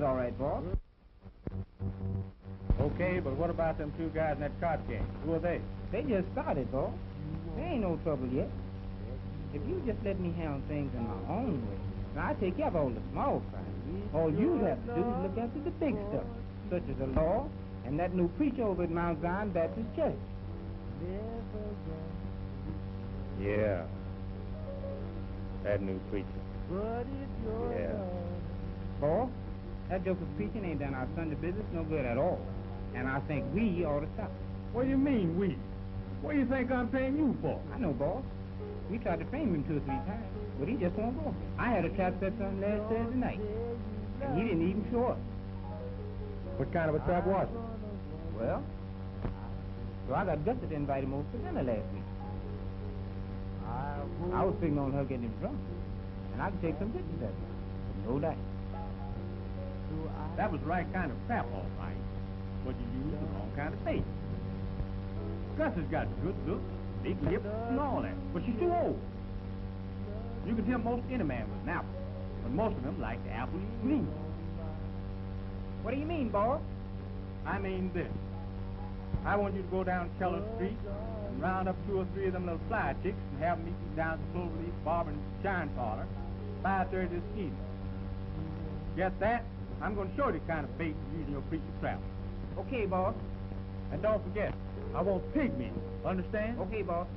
all right, boss. Okay, but what about them two guys in that card game? Who are they? They just started, boss. There ain't no trouble yet. If you just let me handle things in my own way, now I take care of all the small crimes. All you have to do is look after the big stuff, such as the law and that new preacher over at Mount Zion Baptist Church. Yeah. That new preacher. Yeah. Boss, that joker's preaching ain't done our Sunday business no good at all. And I think we ought to stop it. What do you mean, we? What do you think I'm paying you for? I know, boss. We tried to frame him 2 or 3 times, but he just won't go. I had a trap set for him last Thursday night, and he didn't even show up. What kind of a trap was it? Well, so I got Gussie to invite him over for dinner last week. I was figuring on her getting him drunk, and I could take some pictures of him, but no dice. That was the right kind of trap, all right. But you used the wrong kind of bait. Gus has got good looks, big lips, and all that, but she's too old. You can tell most any man with an apple, but most of them like the apple green. What do you mean, boss? I mean this. I want you to go down Keller Street and round up 2 or 3 of them little fly chicks and have them meet you down at the Cloverleaf Barber and Shine Parlor, 5:30 this evening. Get that? I'm going to show you the kind of bait you use in your preacher trap. Okay, boss. And don't forget, I want pig meat. Understand? Okay, boss.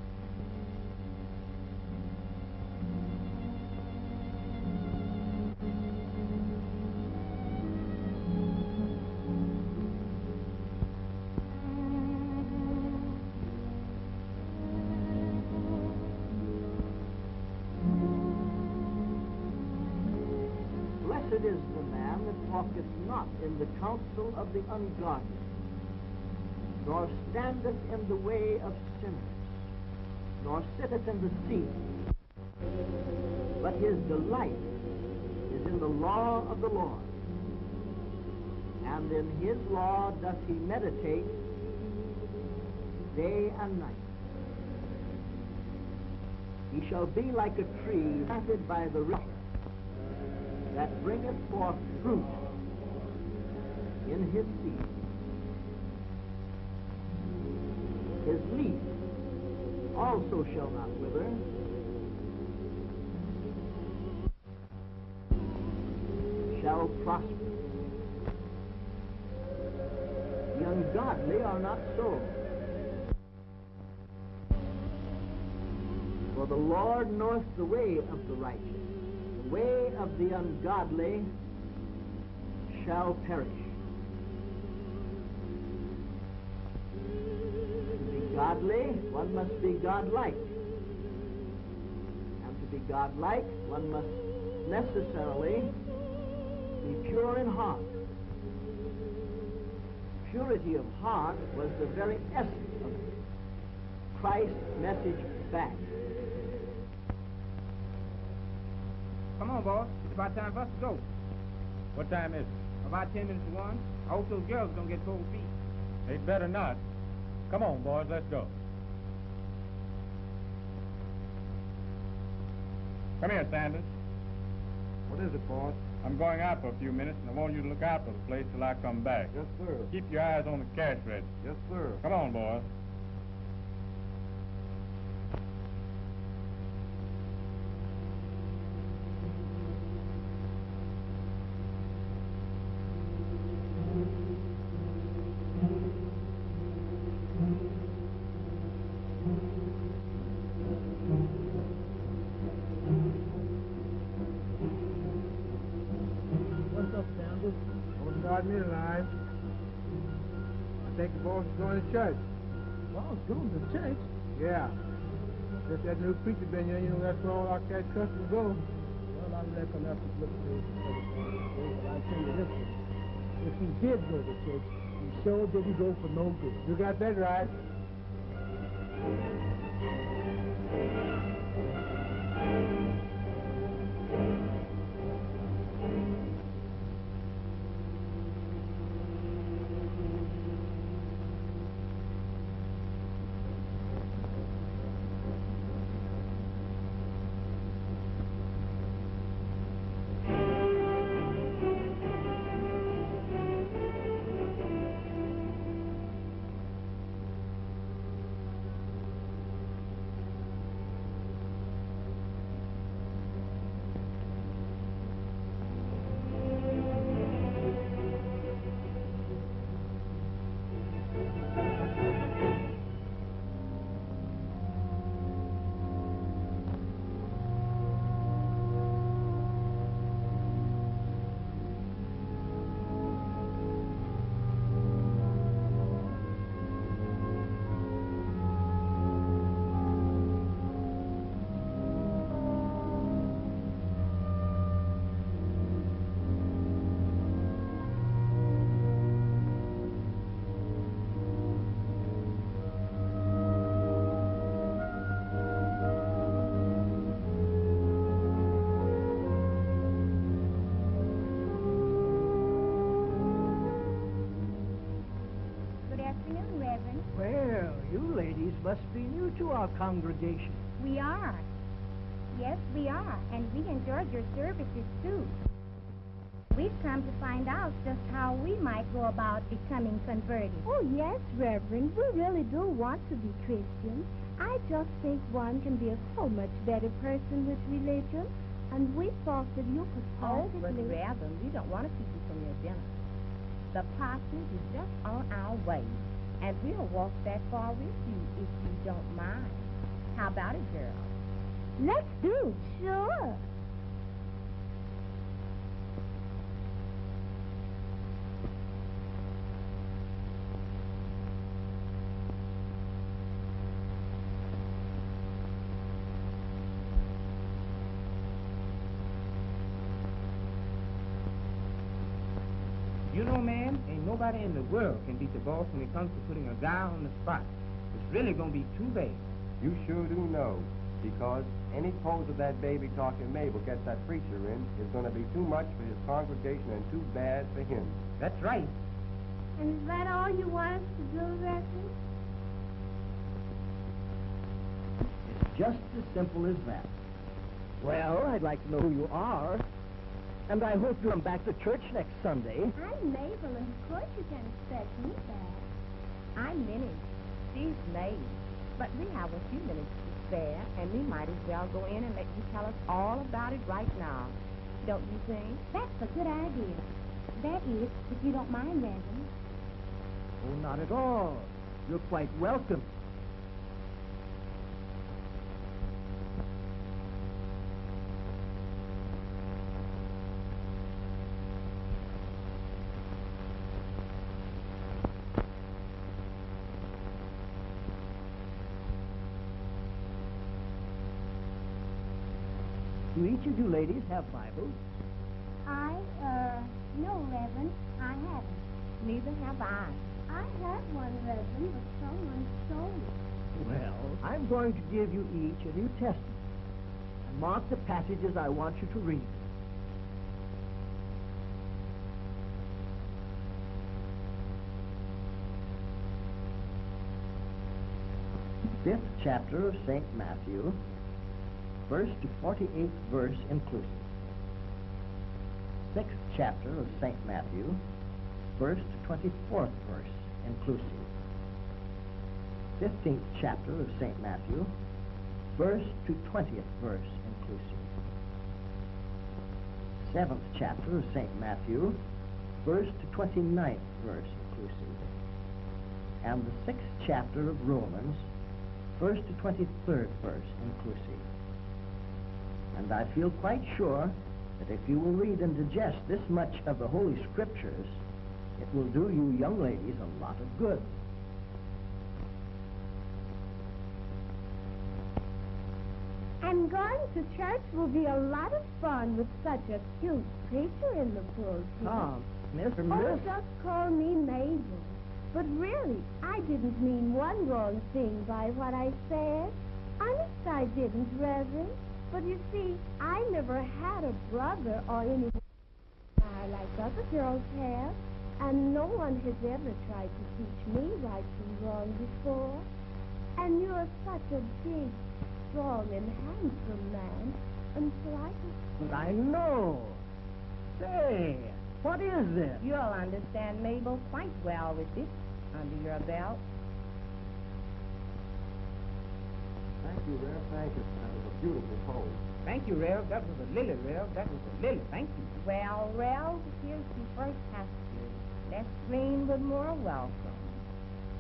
Blessed is the man that walketh not in the counsel of the ungodly, nor standeth in the way of sinners, nor sitteth in the seat, but his delight is in the law of the Lord, and in his law doth he meditate day and night. He shall be like a tree planted by the river, that bringeth forth fruit in his season. His leaf also shall not wither, shall prosper. The ungodly are not so, for the Lord knoweth the way of the righteous. The way of the ungodly shall perish. To be godly, one must be godlike. And to be godlike, one must necessarily be pure in heart. Purity of heart was the very essence of Christ's message back. Come on, boss. It's about time for us to go. What time is it? About 10 minutes to 1. I hope those girls don't get cold feet. They'd better not. Come on, boys, let's go. Come here, Sanders. What is it, boss? I'm going out for a few minutes, and I want you to look out for the place till I come back. Yes, sir. Keep your eyes on the cash register. Yes, sir. Come on, boys. Me alive. I think the boss is going to church. Boss going to church? Yeah. If that new preacher been here, you know that's where all our cash customers go. Well, I reckon that's a good place for everything. But I tell you this one, if he did go to church, he sure didn't go for no good. You got that right. Must be new to our congregation. We are. Yes, we are. And we enjoyed your services, too. We've come to find out just how we might go about becoming converted. Oh, yes, Reverend. We really do want to be Christians. I just think one can be a so much better person with religion. And we thought that you could possibly... Oh, but Reverend, we don't want to keep you from your dinner. The parsonage is just on our way. And we'll walk that far with you if you don't mind. How about it, girl? Let's do. Sure. You know, man, ain't nobody in the world can beat the boss when it comes to putting a guy on the spot. It's really gonna be too bad. You sure do know, because any pose of that baby-talking Mabel gets that preacher in is gonna be too much for his congregation and too bad for him. That's right. And is that all you want us to do, Reverend? It's just as simple as that. Well, I'd like to know who you are. And I hope you'll come back to church next Sunday. I'm Mabel, and of course you can expect me back. I'm Minnie. She's May. But we have a few minutes to spare, and we might as well go in and let you tell us all about it right now. Don't you think? That's a good idea. That is, if you don't mind, Reverend. Oh, not at all. You're quite welcome. Do each of you ladies have Bibles? No, Reverend, I haven't. Neither have I. I have one, Reverend, but someone stole it. Well, I'm going to give you each a New Testament. And mark the passages I want you to read. Fifth chapter of St. Matthew, 1st to 48th verse inclusive. 6th chapter of St. Matthew, 1st to 24th verse inclusive. 15th chapter of St. Matthew, 1st to 20th verse inclusive. 7th chapter of St. Matthew, 1st to 29th verse inclusive. And the 6th chapter of Romans, 1st to 23rd verse inclusive. And I feel quite sure that if you will read and digest this much of the Holy Scriptures, it will do you young ladies a lot of good. And going to church will be a lot of fun with such a cute preacher in the pulpit. Tom, Miss. Just call me Mabel. But really, I didn't mean one wrong thing by what I said. Honest, I didn't, Reverend. But you see, I never had a brother or any like other girls have. And no one has ever tried to teach me right from wrong before. And you're such a big, strong, and handsome man. And so I just... I know. Say, what is this? You'll understand Mabel quite well with this under your belt. Thank you, Rev. Thank you. That was a beautiful poem. Thank you, Rev. That was a lily, Rev. That was a lily. Thank you. Well, here's the first pasture. Less green but more welcome.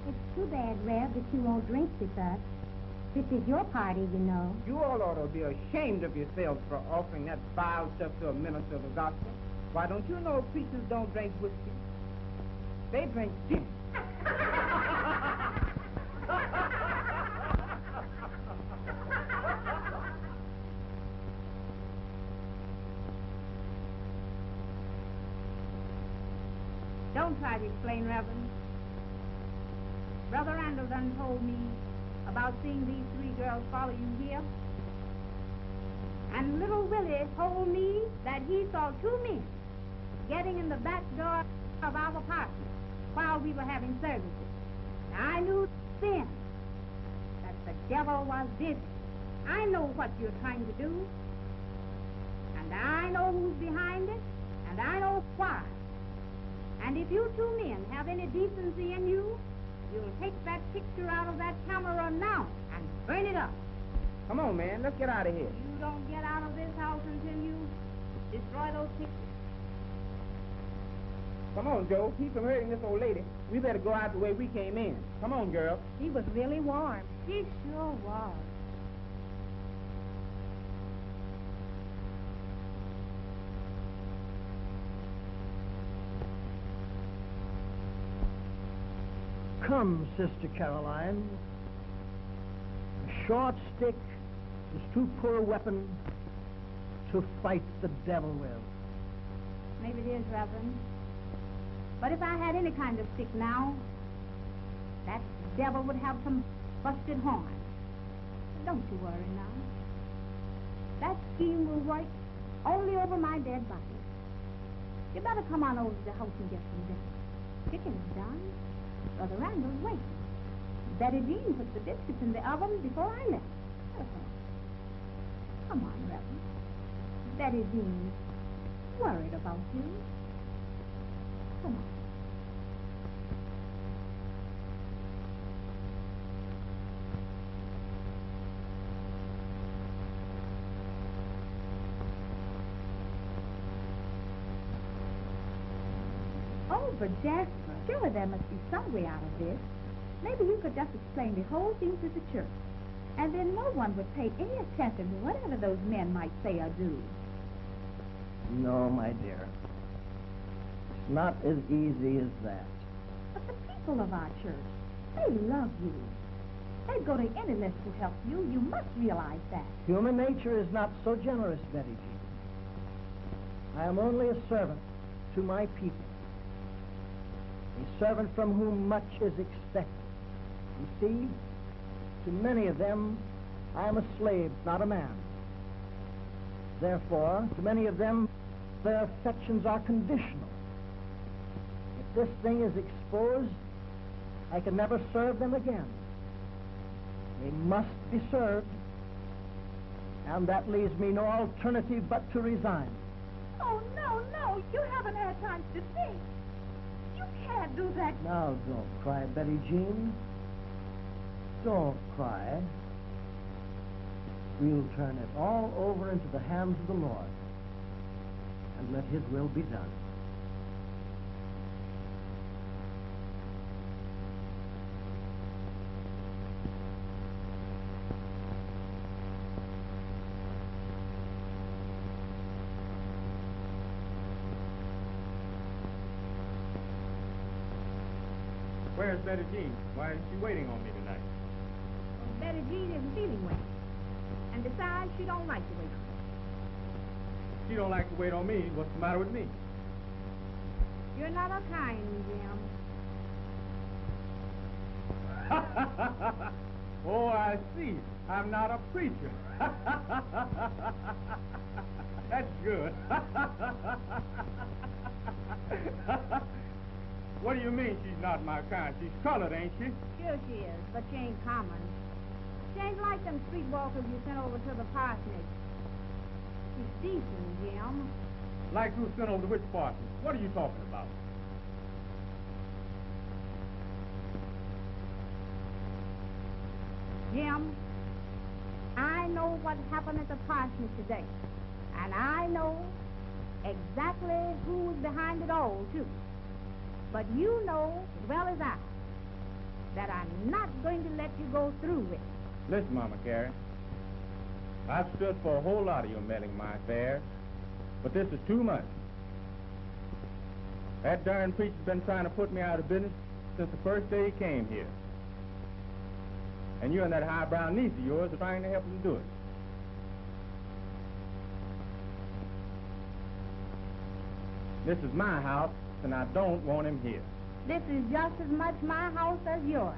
It's too bad, Rev, that you won't drink with us. This is your party, you know. You all ought to be ashamed of yourselves for offering that vile stuff to a minister of the gospel. Why, don't you know preachers don't drink whiskey? They drink gin. Don't try to explain, Reverend. Brother Randall done told me about seeing these three girls follow you here. And little Willie told me that he saw two men getting in the back door of our apartment while we were having services. And I knew then that the devil was busy. I know what you're trying to do, and I know who's behind it, and I know why. And if you two men have any decency in you, you'll take that picture out of that camera now and burn it up. Come on, man, let's get out of here. You don't get out of this house until you destroy those pictures. Come on, Joe. Keep from hurting this old lady. We better go out the way we came in. Come on, girl. He was really warm. He sure was. Come, Sister Caroline. A short stick is too poor a weapon to fight the devil with. Maybe it is, Reverend. But if I had any kind of stick now, that devil would have some busted horn. Don't you worry now. That scheme will work only over my dead body. You better come on over to the house and get some dinner. Chicken is done. Brother Randall's waiting. Betty Jean put the biscuits in the oven before I left. Come on, Reverend. Betty Jean's worried about you. Come on. Oh, but Jasper, surely there must be some way out of this. Maybe you could just explain the whole thing to the church, and then no one would pay any attention to whatever those men might say or do. No, my dear. It's not as easy as that. But the people of our church, they love you. They'd go to any length to help you. You must realize that. Human nature is not so generous, Betty Jean. I am only a servant to my people. A servant from whom much is expected. You see, to many of them, I am a slave, not a man. Therefore, to many of them, their affections are conditional. If this thing is exposed, I can never serve them again. They must be served, and that leaves me no alternative but to resign. Oh, no, you haven't had time to think. You can't do that. Now, don't cry, Betty Jean. Don't cry. We'll turn it all over into the hands of the Lord and let His will be done. Where's Betty Jean? Why isn't she waiting on me tonight? Betty Jean isn't feeling well. And besides, she don't like to wait. She don't like to wait on me. What's the matter with me? You're not a kind, Jim. Oh, I see. I'm not a preacher. That's good. What do you mean she's not my kind? She's colored, ain't she? Sure she is, but she ain't common. She ain't like them streetwalkers you sent over to the parsonage. She's decent, Jim. Like who sent over to which parsonage? What are you talking about? Jim, I know what happened at the parsonage today. And I know exactly who's behind it all, too. But you know as well as I that I'm not going to let you go through with it. Listen, Mama Carrie. I've stood for a whole lot of your meddling in my affairs, but this is too much. That darn preacher's been trying to put me out of business since the first day he came here. And you and that highbrow niece of yours are trying to help him do it. This is my house, and I don't want him here. This is just as much my house as yours.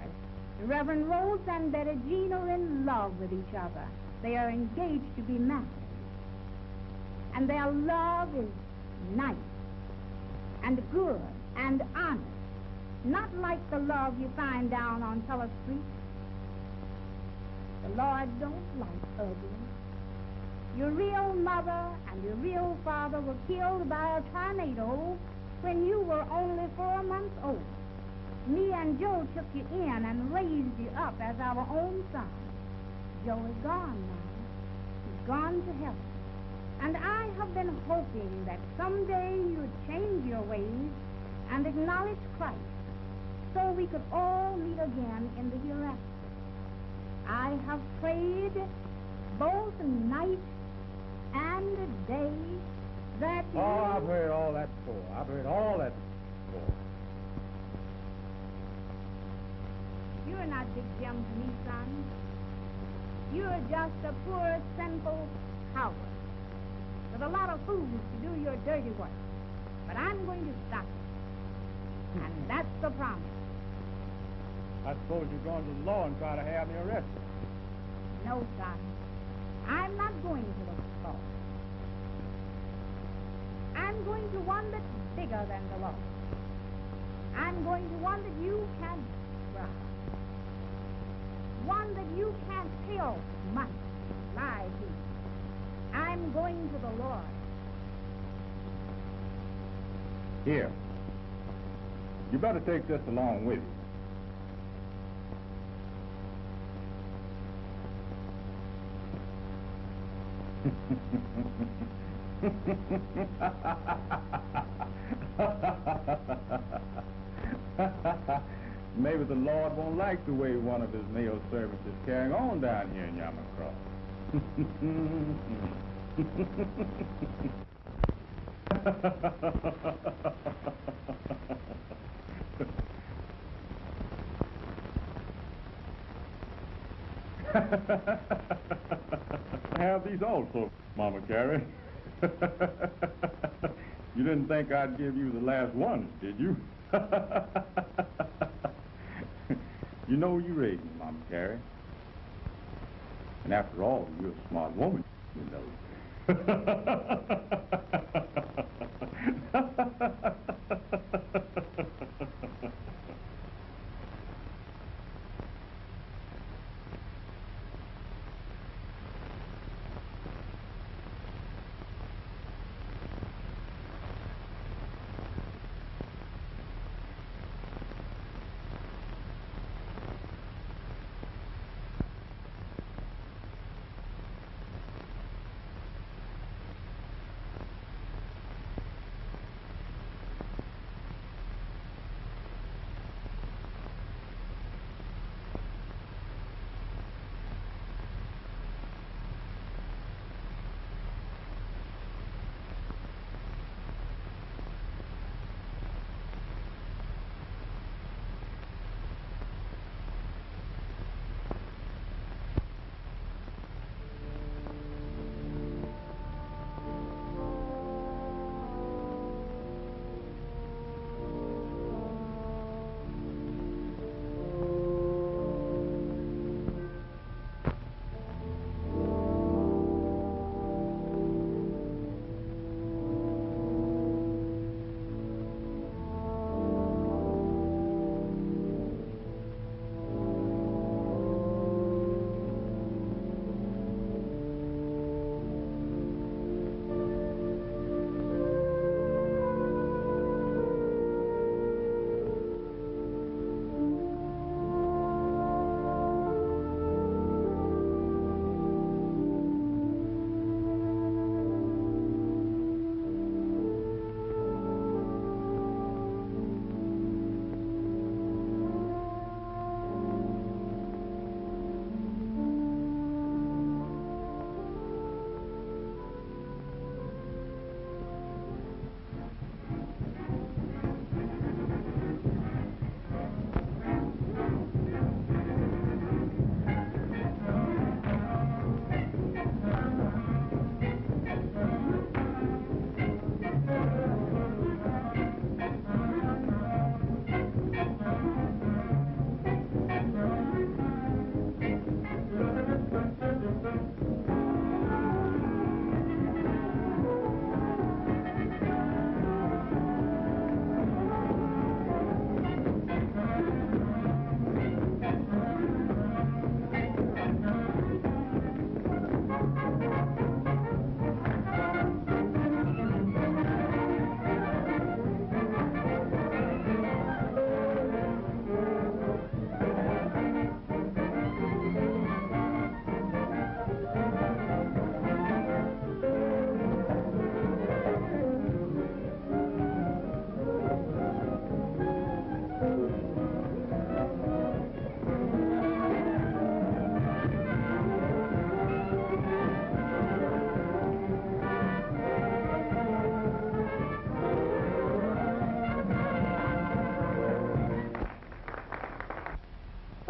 The Reverend Rose and Betty Jean are in love with each other. They are engaged to be married. And their love is nice and good and honest. Not like the love you find down on Teller Street. The Lord don't like ugly. Your real mother and your real father were killed by a tornado when you were only 4 months old. Me and Joe took you in and raised you up as our own son. Joe is gone now. He's gone to heaven. And I have been hoping that someday you'd change your ways and acknowledge Christ so we could all meet again in the hereafter. I have prayed both night and day that you... Oh, I've heard all that before. I've heard all that before. You're not Big Jim to me, son. You're just a poor, sinful coward with a lot of fools to do your dirty work. But I'm going to stop it. And that's the promise. I suppose you're going to the law and try to have me arrested. No, son. I'm not going to the law. I'm going to one that's bigger than the law. I'm going to one that you can bribe. One that you can't tell money, lie to. I'm going to the Lord. Here. You better take this along with you. Maybe the Lord won't like the way one of his male servants is carrying on down here in Yamacross. I have these also, Mama Carrie. You didn't think I'd give you the last ones, did you? You know you raised me, Mama Carrie. And after all, you're a smart woman, you know.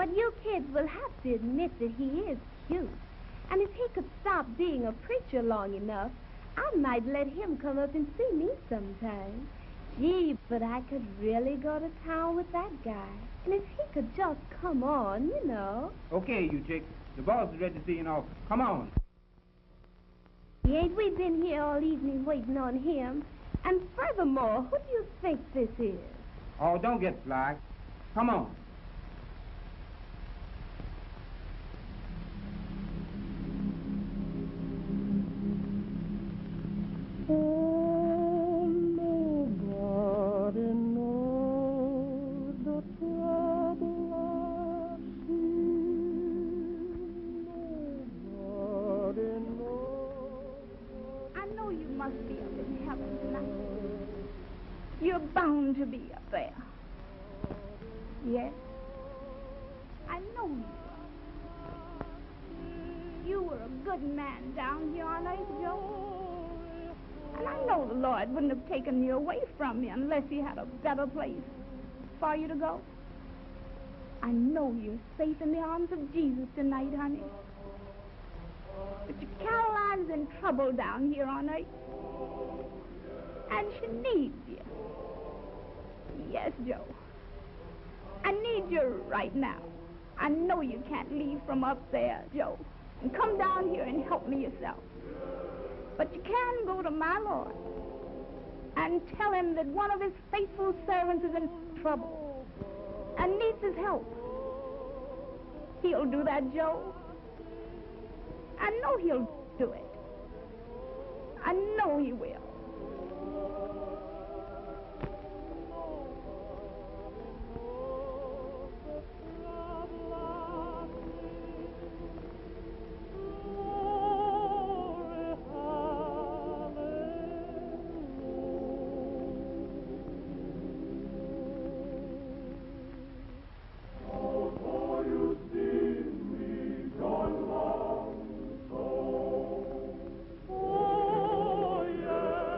But you kids will have to admit that he is cute. And if he could stop being a preacher long enough, I might let him come up and see me sometime. Gee, but I could really go to town with that guy. And if he could just come on, you know. Okay, you chicks. The boss is ready to see you in office. Come on. Ain't we been here all evening waiting on him? And furthermore, who do you think this is? Oh, don't get fly. Come on. Oh, nobody knows the trouble I've seen. Nobody knows. I know you must be up in heaven tonight. You're bound to be up there. Yes, I know you are. You were a good man down here on earth, Joe. And I know the Lord wouldn't have taken you away from me unless he had a better place for you to go. I know you're safe in the arms of Jesus tonight, honey. But your Caroline's in trouble down here on earth. And she needs you. Yes, Joe. I need you right now. I know you can't leave from up there, Joe, and come down here and help me yourself. But you can go to my Lord and tell him that one of his faithful servants is in trouble and needs his help. He'll do that, Joe. I know he'll do it. I know he will. Oh, yeah.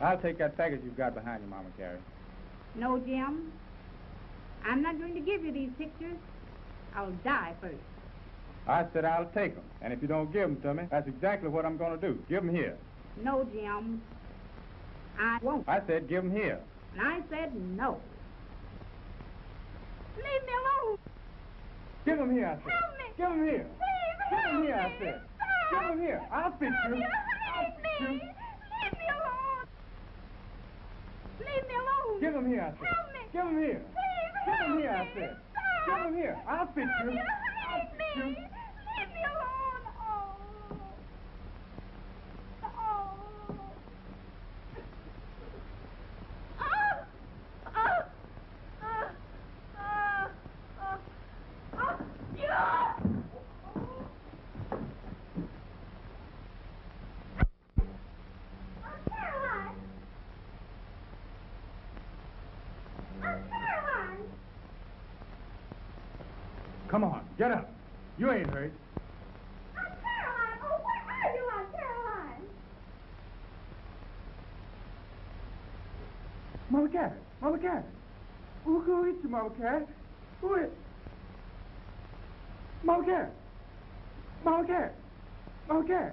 I'll take that package you've got behind you, Mama Carey. No, Jim. I'm not going to give you these pictures. I'll die first. I said I'll take them. And if you don't give them to me, that's exactly what I'm going to do. Give them here. No, Jim. I won't. I said give them here. And I said no. Leave me alone. Give them here, I said. Help me. Give them here. Please, Give them help here, I me. said. Stop. Give them here. I'll fix you. Leave I'll fix me. you. Leave me alone. Leave me alone. Give them here, I said. Help me. Give them here. Please, Give help them here, I me. said. Stop. Give them here. I'll fix you. Leave I'll fix me. you. Leave me alone. Oh. Oh. Come on, get up. You ain't hurt. Aunt Caroline! Oh, where are you, Aunt Caroline? Mama Carey. Mama Carey. Who hit you, Mama Carey? Who hit? Mama Carey. Mama Carey. Mama Carey.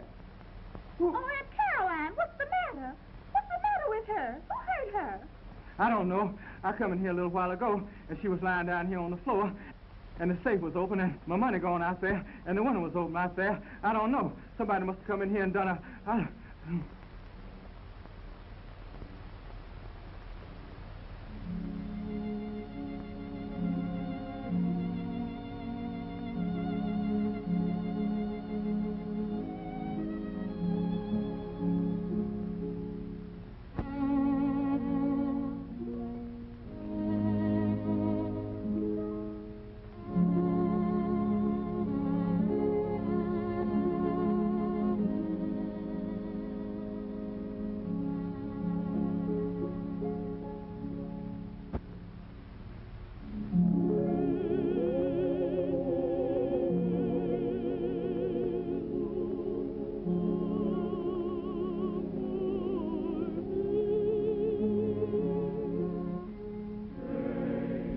Oh, Aunt Caroline, what's the matter? What's the matter with her? Who hurt her? I don't know. I come in here a little while ago, and she was lying down here on the floor, and the safe was open, and my money gone out there, and the window was open out there. I don't know. Somebody must have come in here and done a...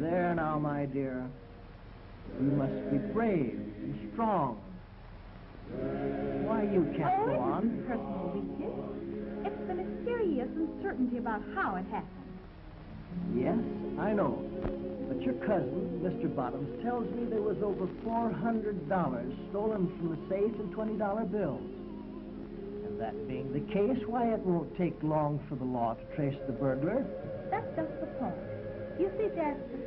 There now, my dear. You must be brave and strong. Why, you can't go on. Personal weakness. It's the mysterious uncertainty about how it happened. Yes, I know. But your cousin, Mr. Bottoms, tells me there was over $400 stolen from the safe in $20 bills. And that being the case, why, it won't take long for the law to trace the burglar. That's just the point. You see, Jasper,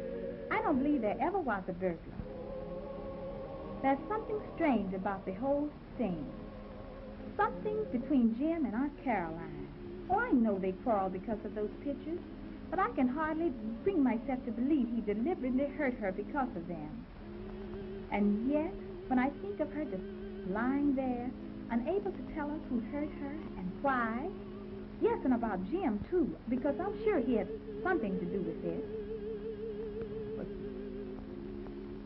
I don't believe there ever was a burglar. There's something strange about the whole thing. Something between Jim and Aunt Caroline. Oh, I know they quarreled because of those pictures, but I can hardly bring myself to believe he deliberately hurt her because of them. And yet, when I think of her just lying there, unable to tell us who hurt her and why, yes, and about Jim, too, because I'm sure he had something to do with it. But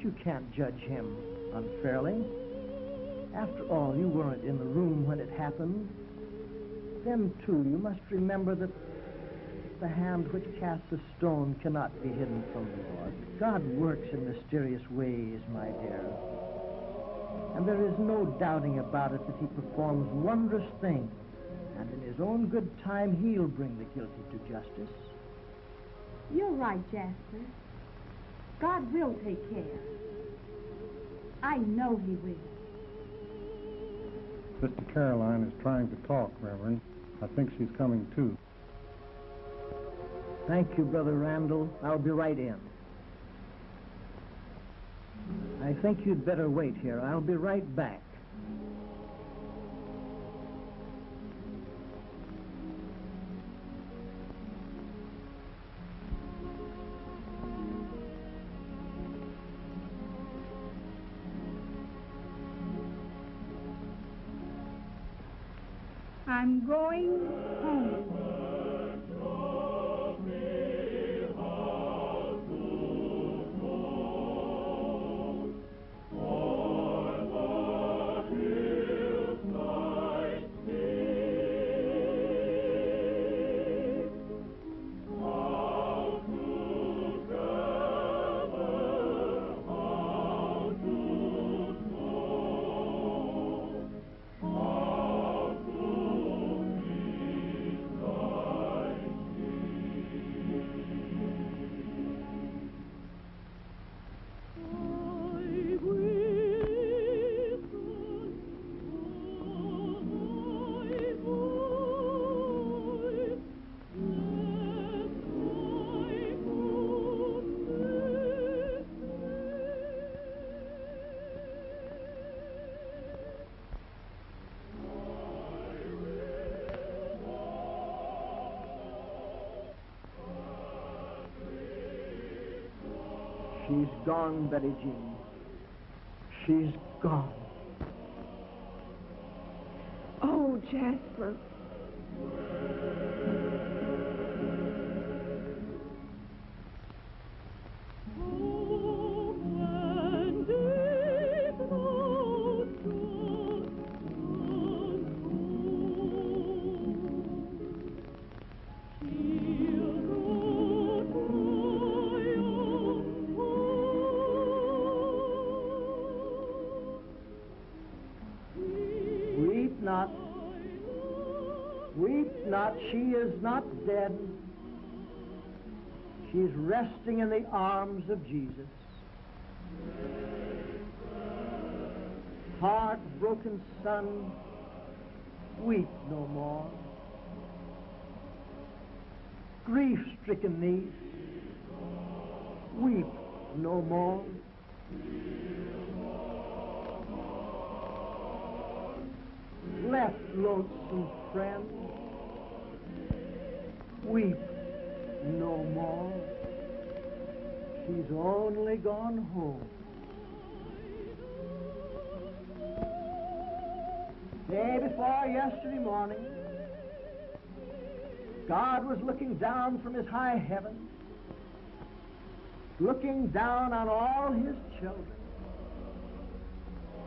you can't judge him unfairly. After all, you weren't in the room when it happened. Then, too, you must remember that the hand which casts a stone cannot be hidden from the Lord. God works in mysterious ways, my dear. And there is no doubting about it that he performs wondrous things. And in his own good time, he'll bring the guilty to justice. You're right, Jasper. God will take care. I know he will. Sister Caroline is trying to talk, Reverend. I think she's coming too. Thank you, Brother Randall. I'll be right in. I think you'd better wait here. I'll be right back. I'm going home. She's gone, Betty Jean. She's gone. Oh, Jasper. Weep not. Weep not. She is not dead. She's resting in the arms of Jesus. Heartbroken son, weep no more. Grief-stricken niece, weep no more. Left lonesome friend, weep no more. She's only gone home. Day before yesterday morning, God was looking down from his high heaven, looking down on all his children,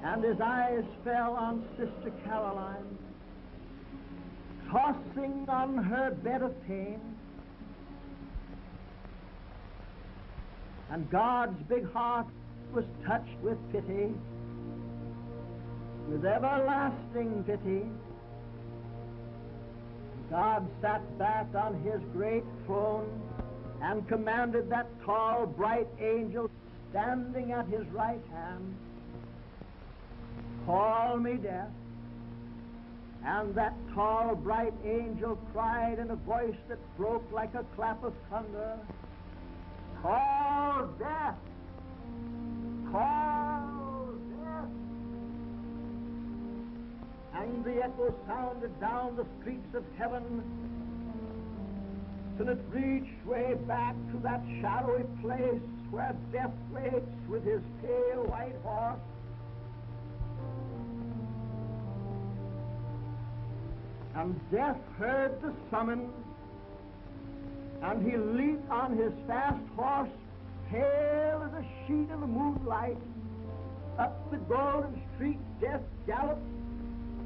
and his eyes fell on Sister Caroline, tossing on her bed of pain. And God's big heart was touched with pity, with everlasting pity. God sat back on his great throne and commanded that tall, bright angel standing at his right hand, "Call me death." And that tall, bright angel cried in a voice that broke like a clap of thunder, "Call death! Call death!" And the echo sounded down the streets of heaven till it reached way back to that shadowy place where death waits with his pale white horse. And death heard the summons, and he leaped on his fast horse, pale as a sheet in the moonlight. Up the golden street death galloped,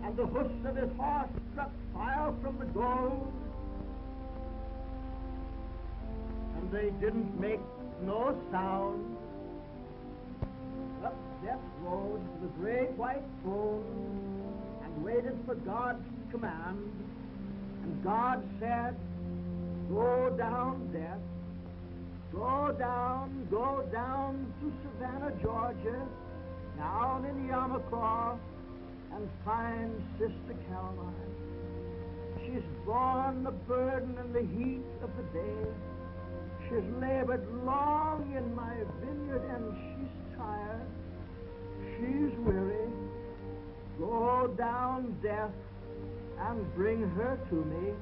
and the hoofs of his horse struck fire from the gold. And they didn't make no sound. Up death rode the great white throne and waited for God's command. And God said, "Go down, death. Go down to Savannah, Georgia, down in Yamacraw, and find Sister Caroline. She's borne the burden and the heat of the day. She's labored long in my vineyard, and she's tired. She's weary. Go down, death, and bring her to me."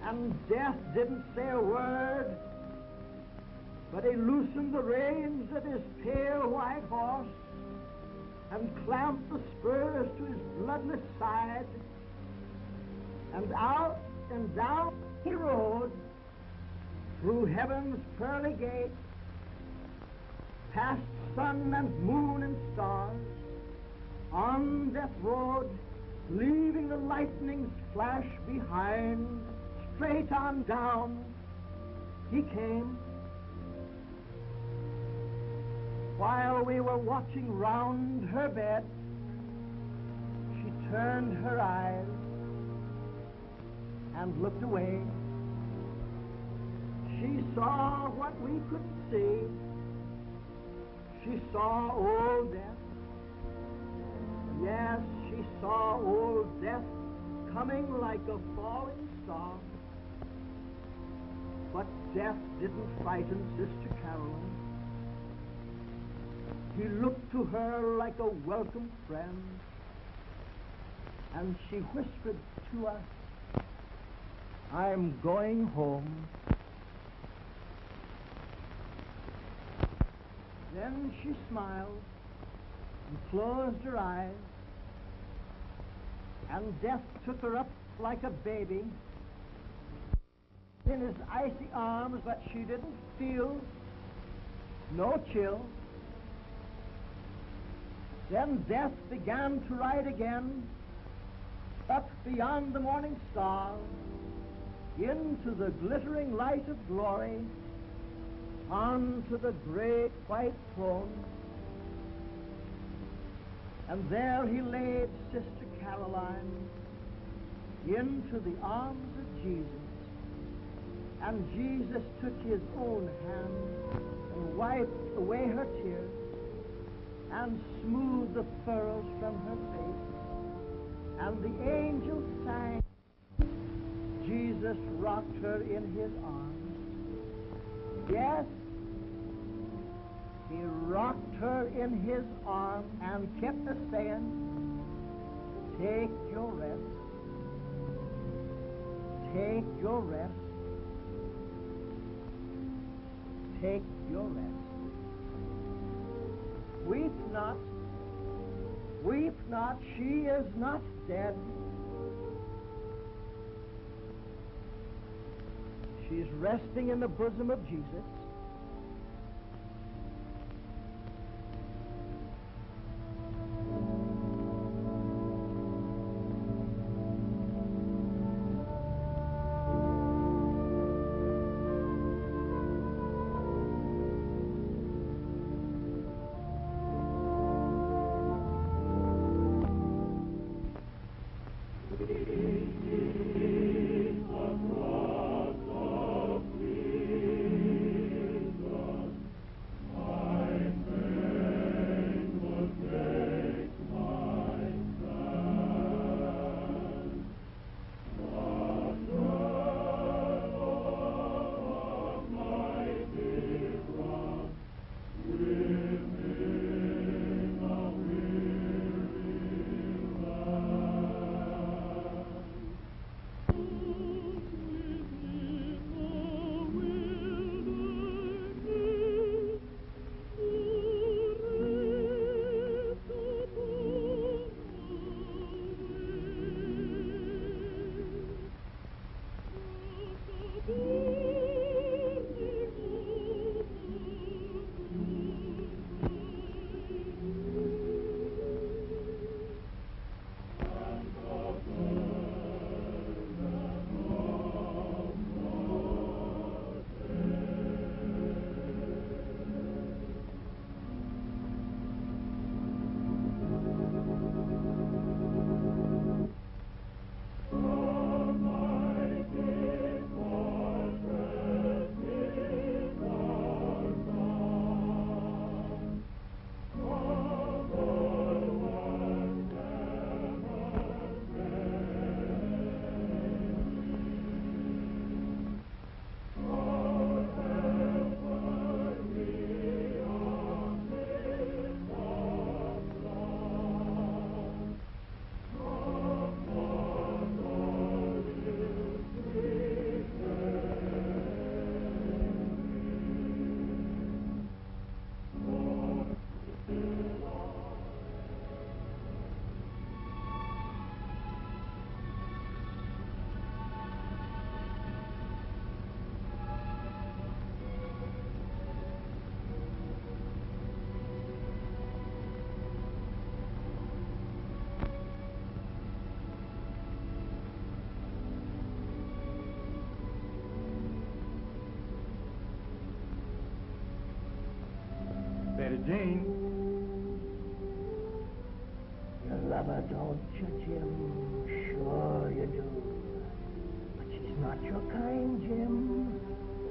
And death didn't say a word, but he loosened the reins of his pale white horse and clamped the spurs to his bloodless side, and out and down he rode through heaven's pearly gate, past sun and moon and stars, on death road, leaving the lightning's flash behind. Straight on down he came. While we were watching round her bed, she turned her eyes and looked away. She saw what we couldn't see. She saw old death. Yes, she saw old death coming like a falling star. But death didn't frighten Sister Caroline. He looked to her like a welcome friend, and she whispered to us, "I'm going home." Then she smiled and closed her eyes, and Death took her up like a baby in his icy arms, but she didn't feel no chill. Then Death began to ride again up beyond the morning star into the glittering light of glory, onto the great white throne. And there he laid Sister Caroline into the arms of Jesus. And Jesus took his own hand and wiped away her tears and smoothed the furrows from her face. And the angels sang. Jesus rocked her in his arms. Yes, he rocked her in his arms and kept her saying, take your rest. Take your rest. Take your rest. Weep not. Weep not. She is not dead. She's resting in the bosom of Jesus. Betty Jane. You love her, don't you, Jim? Sure you do. But she's not your kind, Jim.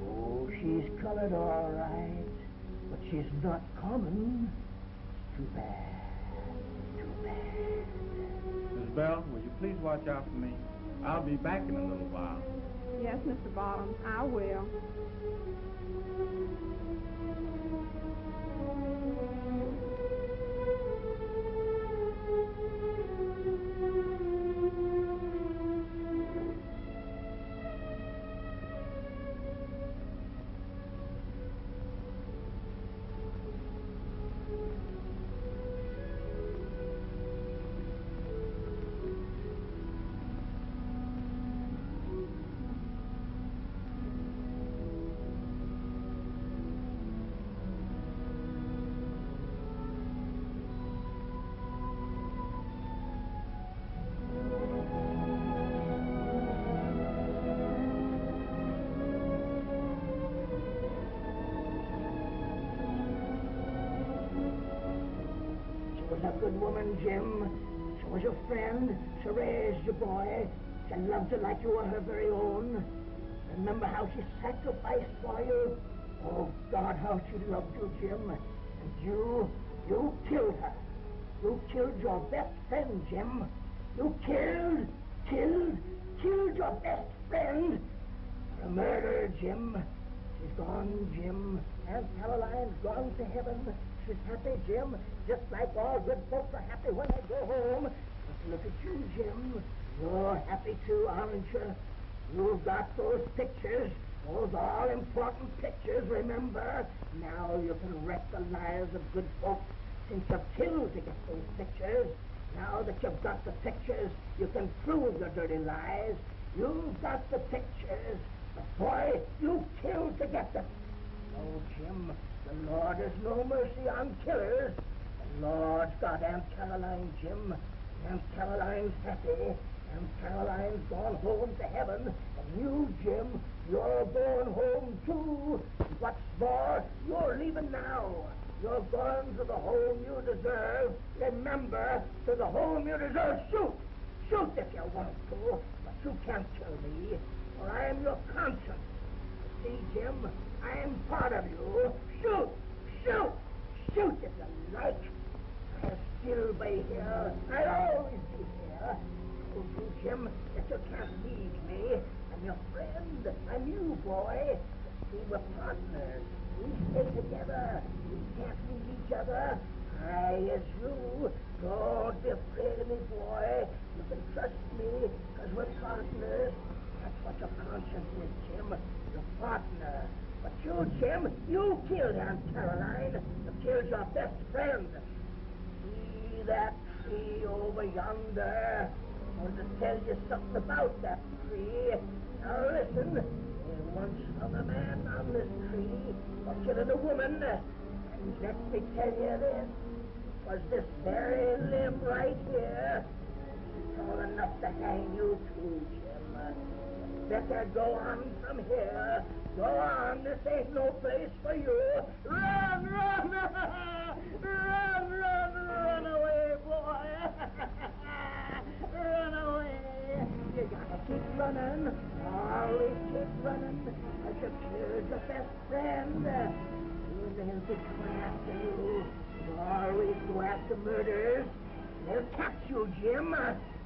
Oh, she's colored all right, but she's not common. Too bad. Too bad. Miss Bell, will you please watch out for me? I'll be back in a little while. Yes, Mr. Bottoms, I will. a good woman, Jim. She was your friend. She raised you, boy. She loved you like you were her very own. Remember how she sacrificed for you? Oh, God, how she loved you, Jim. And you killed her. You killed your best friend, Jim. You killed your best friend. A murderer, Jim. She's gone, Jim. Aunt Caroline's gone to heaven. She's happy, Jim, just like all good folks are happy when they go home. But look at you, Jim. You're happy too, aren't you? You've got those pictures, those all-important pictures, remember? Now you can wreck the lives of good folks since you've killed to get those pictures. Now that you've got the pictures, you can prove your dirty lies. You've got the pictures. But boy, you killed to get them. Oh, Jim, the Lord has no mercy on killers. The Lord's got Aunt Caroline, Jim. Aunt Caroline's happy. Aunt Caroline's gone home to heaven. And you, Jim, you're going home too. What's more, you're leaving now. You're going to the home you deserve. Remember, to the home you deserve. Shoot! Shoot if you want to, but you can't kill me, for I am your conscience. See, Jim, I am part of you. Shoot! Shoot! Shoot if you like. I'll still be here. I'll always be here. I told you, Jim, that you can't leave me. I'm your friend. I'm you, boy. See, we're partners. We stay together. We can't leave each other. I as you. Don't be afraid of me, boy. You can trust me, because we're partners. That's what your conscience is, Jim. Your partner. But you, Jim, you killed Aunt Caroline. You killed your best friend. See that tree over yonder? I want to tell you something about that tree. Now listen. They once hung a man on this tree for killing a woman. And let me tell you this. Was this very limb right here tall enough to hang you too, Jim? Better go on from here. Go on. This ain't no place for you. Run, run, run, run, run away, boy. Run away. You gotta keep running. Always keep running. Because you killed your best friend. They'll be coming after you. You always go after murderers. They'll catch you, Jim.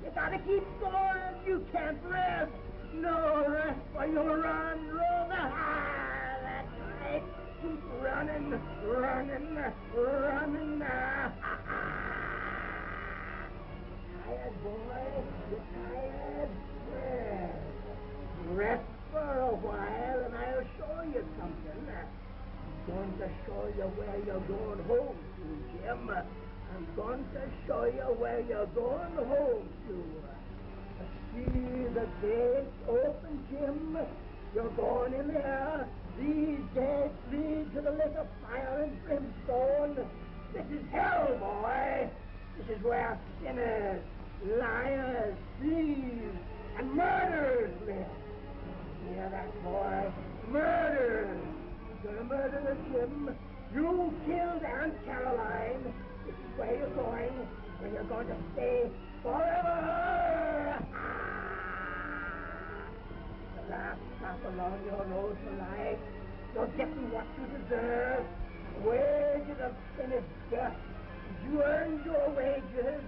You gotta keep going. You can't rest. No rest, for you'll run, run. That's right. Keep running, running, running. Tired, boy? You tired? Yes. Rest for a while, and I'll show you something. I'm going to show you where you're going home to, Jim. I'm going to show you where you're going home to. See the gates open, Jim. You're going in there. These gates lead to the lake of fire and brimstone. This is hell, boy. This is where sinners, liars, thieves, and murderers live. Hear that, boy? Murderers. You're a murderer, Jim. You killed Aunt Caroline. This is where you're going, where you're going to stay forever. The last drop along your nose for life. You're getting what you deserve. Wages of sin is death. You earned your wages.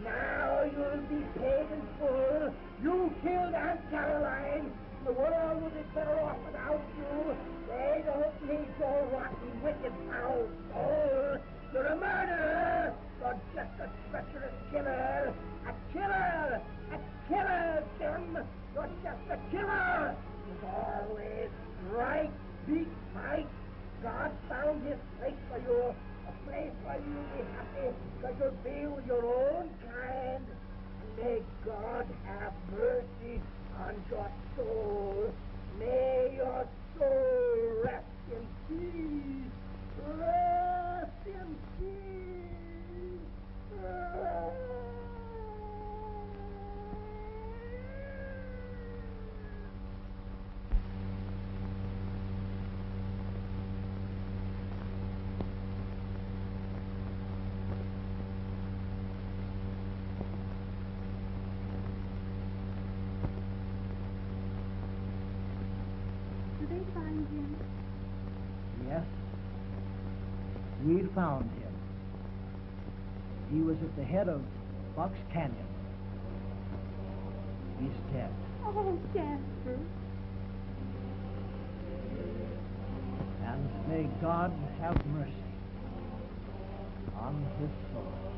Now you'll be paid in full. You killed Aunt Caroline. The world would be better off without you. They don't need your rotten, wicked, foul soul. You're a murderer. You're just a treacherous killer. A killer! A killer, Jim! You're just a killer! You've always right, beat, fight. God found his place for you. A place where you'll be happy because you'll be with your own kind. May God have mercy on your soul. May your soul rest in peace. Rest in peace. we found him. He was at the head of Fox Canyon. He's dead. Oh, Jasper. And may God have mercy on his soul.